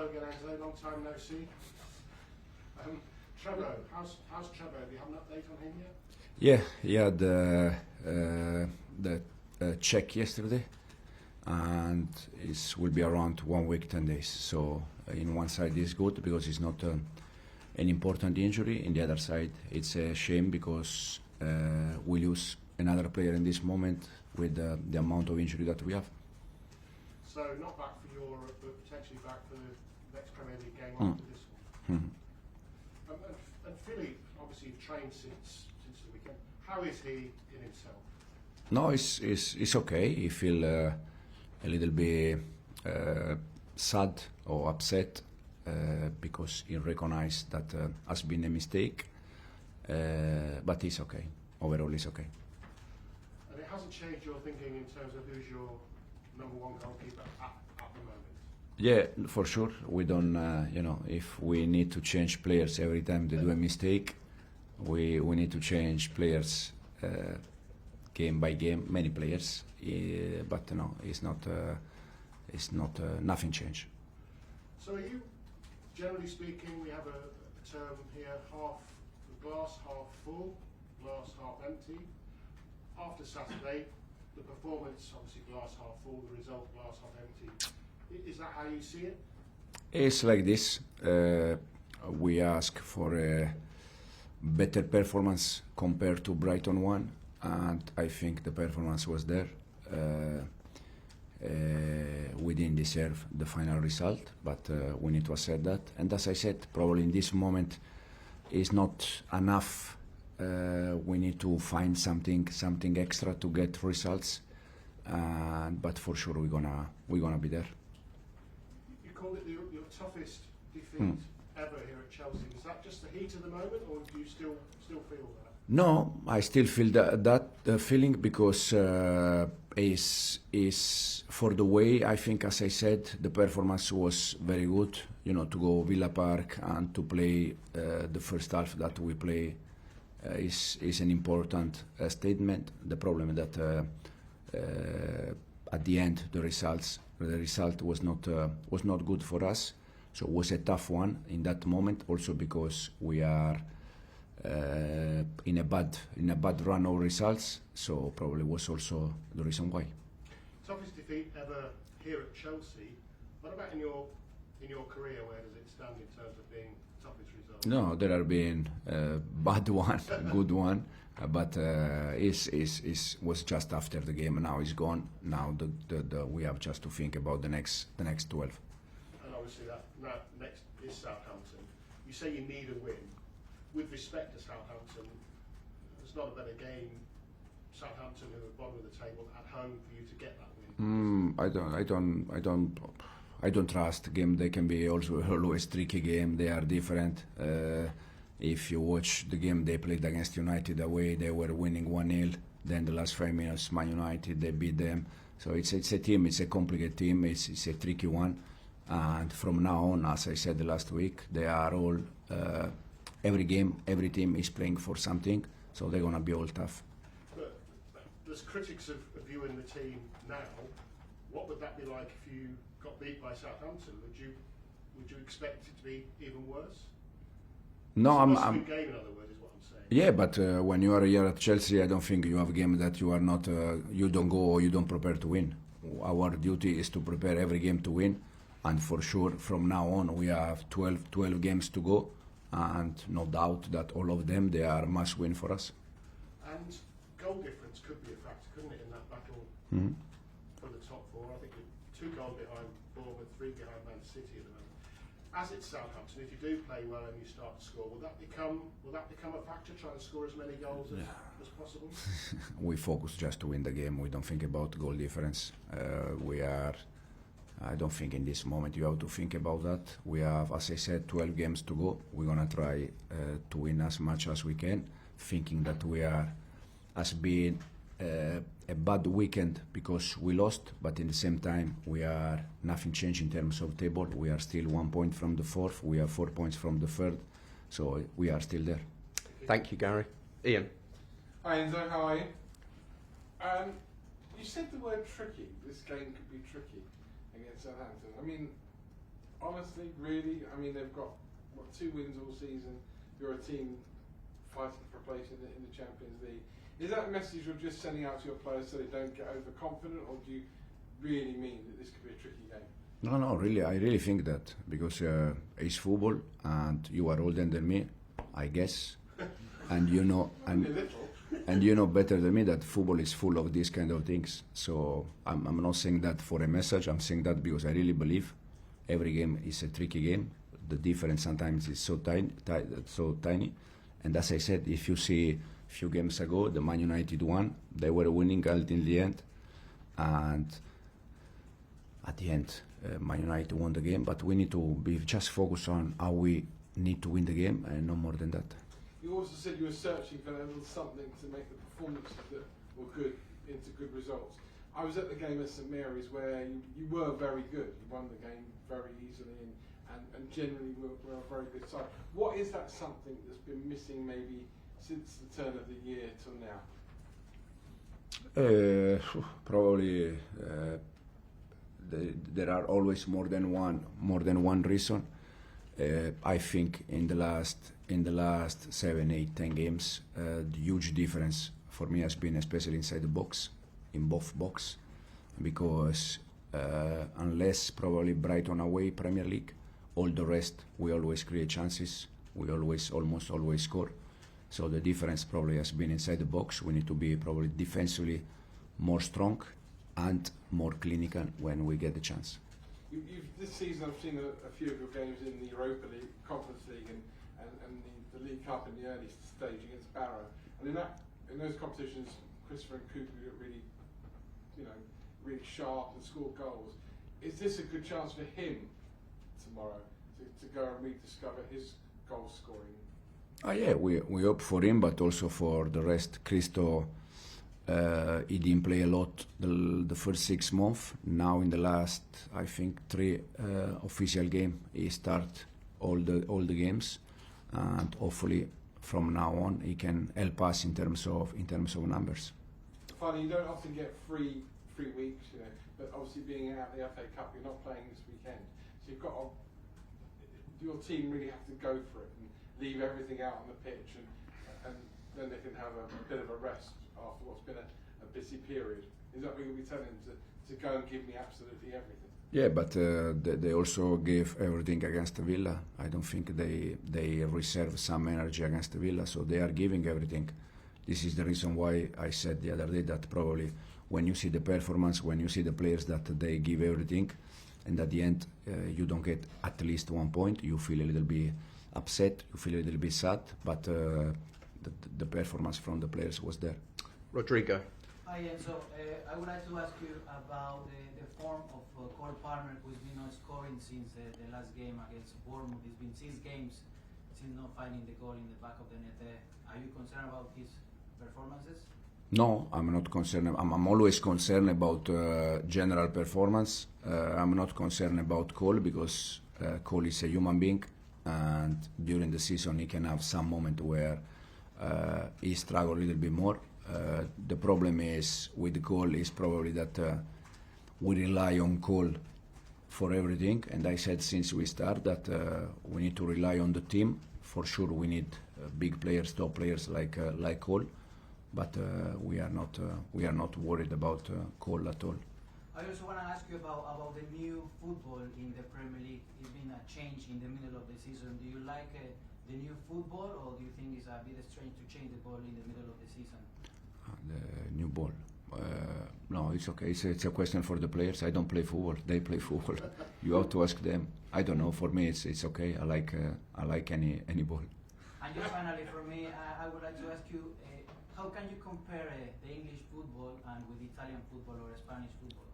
Hello again, Enzo. Long time no see. Trevor, how's Trevor? Do you have an update on him yet? Yeah, he had the check yesterday, and it will be around 1 week, 10 days. So in one side it's good because it's not an important injury. In the other side, it's a shame because we lose another player in this moment with the amount of injury that we have. So not back for Europe, but potentially back for the next Premier League game after this one. And Philippe, obviously you've trained since the weekend. How is he in himself? No, it's okay. He feel a little bit sad or upset because he recognized that has been a mistake, but it's okay. Overall, it's okay. And it hasn't changed your thinking in terms of who's your number one goalkeeper at the moment? Yeah, for sure. We don't, if we need to change players every time they do a mistake, we need to change players game by game, many players. But no, it's not nothing changed. So are you, generally speaking, we have a term here, half glass half full, glass half empty. After Saturday, the performance, obviously glass half full, the result glass half empty. Is that how you see it? It's like this. We ask for a better performance compared to Brighton one, and I think the performance was there. We didn't deserve the final result, but we need to accept that. And as I said, probably in this moment is not enough. We need to find something extra to get results, but for sure we're gonna be there. You called it your toughest defeat ever here at Chelsea. Is that just the heat of the moment, or do you still feel that? No, I still feel that feeling because is for the way I think, as I said, the performance was very good. You know, to go Villa Park and to play the first half that we play is an important statement. The problem is that at the end the result was not good for us. So it was a tough one in that moment. Also because we are in a bad run of results. So probably was also the reason why. Toughest defeat ever here at Chelsea. What about in your career? Where does it stand in terms of being toughest result? No, there have been bad one, good one, but was just after the game. Now it's gone. Now we have just to think about the next 12. And obviously that next is Southampton. You say you need a win. With respect to Southampton, it's not a better game. Southampton, who are bottom of the table, at home for you to get that win. I don't trust game. They can be also always tricky game. They are different. If you watch the game they played against United away, they were winning 1-0. Then the last 5 minutes, Man United, they beat them. So it's a team. It's a complicated team. It's a tricky one. And from now on, as I said last week, they are all every game, every team is playing for something. So they're gonna be all tough. But there's critics of you in the team now. What would that be like if you got beat by Southampton? Would you expect it to be even worse? No, I'm game, in other words, is what I'm saying. Yeah, but when you are here at Chelsea, I don't think you have a game that you are not, you don't go or you don't prepare to win. Our duty is to prepare every game to win, and for sure from now on we have 12 games to go, and no doubt that all of them they are must win for us. And goal difference could be a factor, couldn't it, in that battle for the top four? I think you're 2 goals behind Bournemouth, 3 behind Man City at the moment. As it's Southampton, if you do play well and you start to score, will that become a factor, trying to score as many goals as possible? We focus just to win the game. We don't think about goal difference. I don't think in this moment you have to think about that. We have, as I said, 12 games to go. We're gonna try to win as much as we can, thinking that we has been a bad weekend because we lost, but in the same time we are nothing changed in terms of table. We are still 1 point from the 4th. We are 4 points from the 3rd, so we are still there. Thank you, Gary. Ian. Hi Enzo, how are you? You said the word tricky. This game could be tricky against Southampton. I mean, honestly, really, I mean, they've got, what, 2 wins all season. You're a team fighting for a place in the Champions League. Is that a message you're just sending out to your players so they don't get overconfident, or do you really mean that this could be a tricky game? No, really, I really think that, because it's football and you are older than me, I guess, and you know, Only a little. and you know better than me that football is full of these kind of things. So I'm not saying that for a message. I'm saying that because I really believe every game is a tricky game. The difference sometimes is so tiny. And as I said, if you see a few games ago, the Man United won. They were winning until the end, and at the end, Man United won the game. But we need to be just focused on how we need to win the game, and no more than that. You also said you were searching for a little something to make the performances that were good into good results. I was at the game at St Mary's where you were very good. You won the game very easily and generally were a very good side. What is that something that's been missing maybe since the turn of the year till now? Probably there are always more than one reason. I think in the last 7, 8, 10 games, the huge difference for me has been especially inside the box, in both box, because unless probably Brighton away Premier League, all the rest we always create chances, we almost always score. So the difference probably has been inside the box. We need to be probably defensively more strong and more clinical when we get the chance. This season I've seen a few of your games in the Europa League, Conference League and the League Cup in the early stage against Barrow. And in those competitions, Christopher Nkunku get really sharp and score goals. Is this a good chance for him tomorrow to go and rediscover his goal scoring? Yeah, we hope for him, but also for the rest. Christo, he didn't play a lot the first 6 months. Now in the last, I think, 3 official games, he start all the games, and hopefully from now on he can help us in terms of numbers. Finally, you don't often get free weeks, but obviously being out the FA Cup, you're not playing this weekend, so you've got your team really have to go for it and leave everything out on the pitch, and then they can have a bit of a rest after what's been a busy period. Is that what you'll be telling them, to go and give me absolutely everything? Yeah, but they also gave everything against Villa. I don't think they reserve some energy against Villa, so they are giving everything. This is the reason why I said the other day that probably when you see the performance, when you see the players that they give everything, and at the end you don't get at least 1 point, you feel a little bit upset, you feel a little bit sad, but the performance from the players was there. Rodrigo. Hi Enzo, I would like to ask you about the form of Cole Palmer, who's been not scoring since the last game against Bournemouth. It's been 6 games since not finding the goal in the back of the net. Are you concerned about his performances? No, I'm not concerned. I'm always concerned about general performance. I'm not concerned about Cole because Cole is a human being, and during the season he can have some moment where he struggles a little bit more. The problem is with Cole is probably that we rely on Cole for everything, and I said since we start that we need to rely on the team. For sure we need big players, top players like Cole, but we are not worried about Cole at all. I also want to ask you about the new football in the Premier League. It's been a change in the middle of the season. Do you like the new football, or do you think it's a bit strange to change the ball in the middle of the season? The new ball. No, it's okay. It's a question for the players. I don't play football. They play football. You have to ask them. I don't know. For me, it's okay. I like any ball. And just finally, for me, I would like to ask you, how can you compare the English football and with Italian football or Spanish football?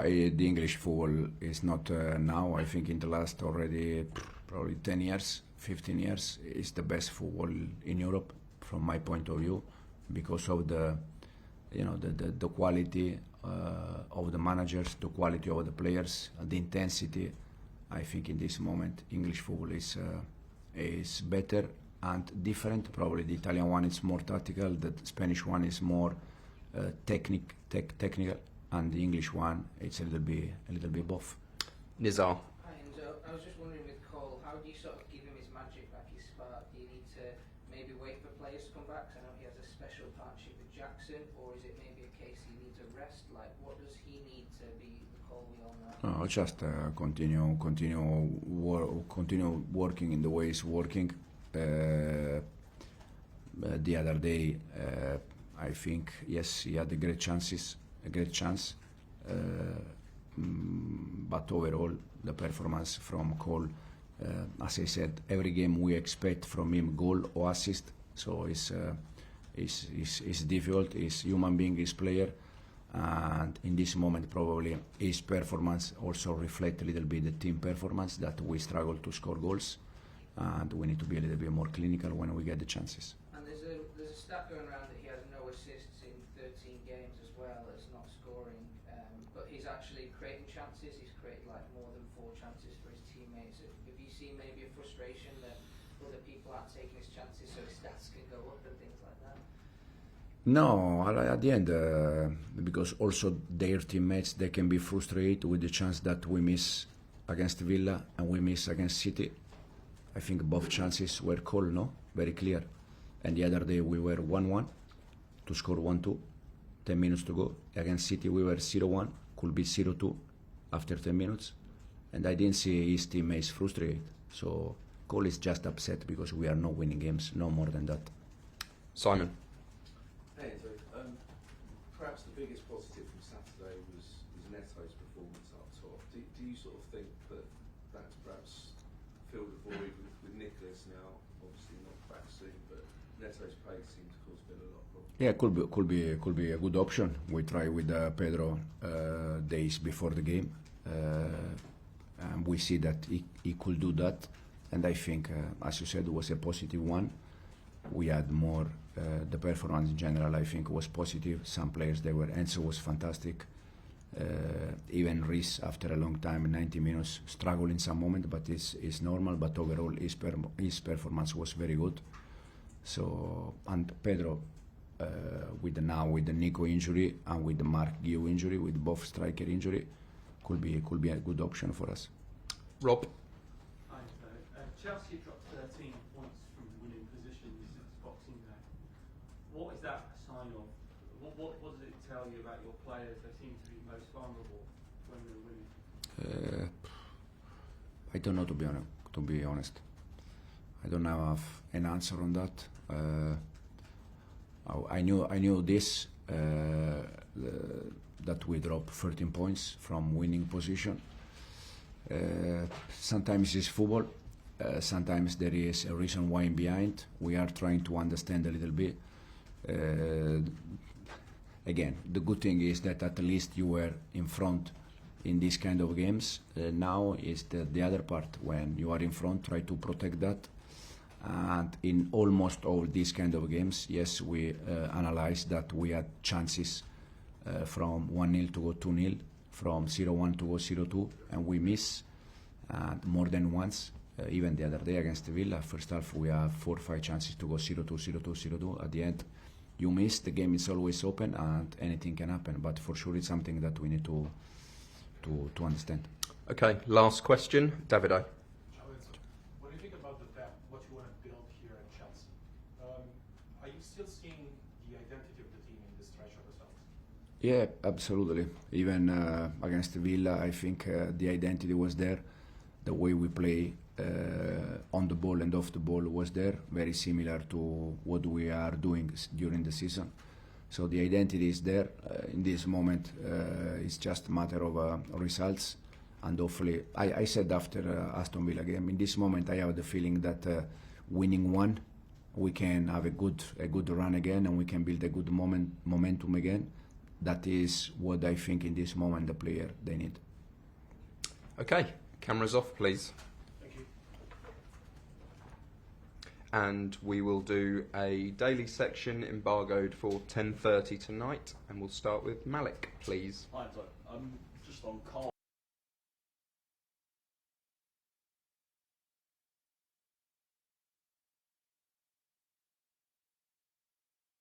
The English football is not now. I think in the last already probably 10 years, 15 years, is the best football in Europe from my point of view, because of the quality of the managers, the quality of the players, the intensity. I think in this moment English football is better and different. Probably the Italian one is more tactical, the Spanish one is more technical, and the English one it's a little bit both. Nizar. Hi Enzo. I was just wondering with Cole, how do you sort of give him his magic, like his spark? Do you need to maybe wait for players to come back? 'Cause I know he has a special partnership with Jackson, or is it maybe a case he needs a rest? Like, what does he need to be the Cole we all know? No, just continue working in the way he's working. The other day, I think yes, he had a great chance. But overall, the performance from Cole, as I said, every game we expect from him goal or assist. So it's difficult. He's human being, he's player, and in this moment probably his performance also reflect a little bit the team performance, that we struggle to score goals, and we need to be a little bit more clinical when we get the chances. And there's a stat going around that he has no assists in 13 games as well as not scoring, but he's actually creating chances. He's created like more than 4 chances for his teammates. Have you seen maybe a frustration that other people aren't taking his chances so his stats can go up and things like that? No, at the end, because also their teammates, they can be frustrated with the chance that we miss against Villa and we miss against City. I think both chances were called, no? Very clear. And the other day we were 1-1 to score 1-2, 10 minutes to go. Against City we were 0-1, could be 0-2 after 10 minutes. And I didn't see his teammates frustrated. So Cole is just upset because we are not winning games, no more than that. Simon. Hey, Enzo. Perhaps the biggest positive from Saturday was Neto's performance up top. Do you sort of think that that's perhaps filled a void with Nicholas now, obviously not back soon, but Neto's play seems to cause a bit of a lot of problems? Yeah, could be a good option. We try with Pedro days before the game, and we see that he could do that. And I think, as you said, it was a positive one. We had more. The performance in general, I think, was positive. Some players, Enzo was fantastic. Even Reece, after a long time, 90 minutes, struggled in some moment, but it's normal. But overall, his performance was very good. So, and Pedro, with the Nico injury and with the Mark Guiu injury, with both striker injury, could be a good option for us. Rob. Hi, Chelsea dropped 13 points from winning positions since Boxing Day. What is that a sign of? What does it tell you about your players? They seem to be most vulnerable when they're winning. I don't know, to be honest. I don't have an answer on that. I knew this that we dropped 13 points from winning position. Sometimes it's football. Sometimes there is a reason why behind. We are trying to understand a little bit. Again, the good thing is that at least you were in front in these kind of games. Now is the other part. When you are in front, try to protect that. And in almost all these kind of games, yes, we analyzed that we had chances from 1-0 to go 2-0, from 0-1 to go 0-2, and we miss more than once. Even the other day against Villa, first half we have 4 or 5 chances to go 0-2, 0-2, 0-2. At the end, you miss. The game is always open, and anything can happen. But for sure, it's something that we need to understand. Okay, last question, Davido. When you think about what you want to build here at Chelsea, are you still seeing the identity of the team in this stretch of results? Yeah, absolutely. Even against Villa, I think the identity was there. The way we play on the ball and off the ball was there, very similar to what we are doing during the season. So the identity is there. In this moment, it's just a matter of results. And hopefully, I said after Aston Villa game, in this moment I have the feeling that winning one, we can have a good run again, and we can build a good momentum again. That is what I think in this moment the player they need. Okay, cameras off, please. Thank you. And we will do a daily section embargoed for 10:30 tonight, and we'll start with Malik, please. Hi, just on Cole.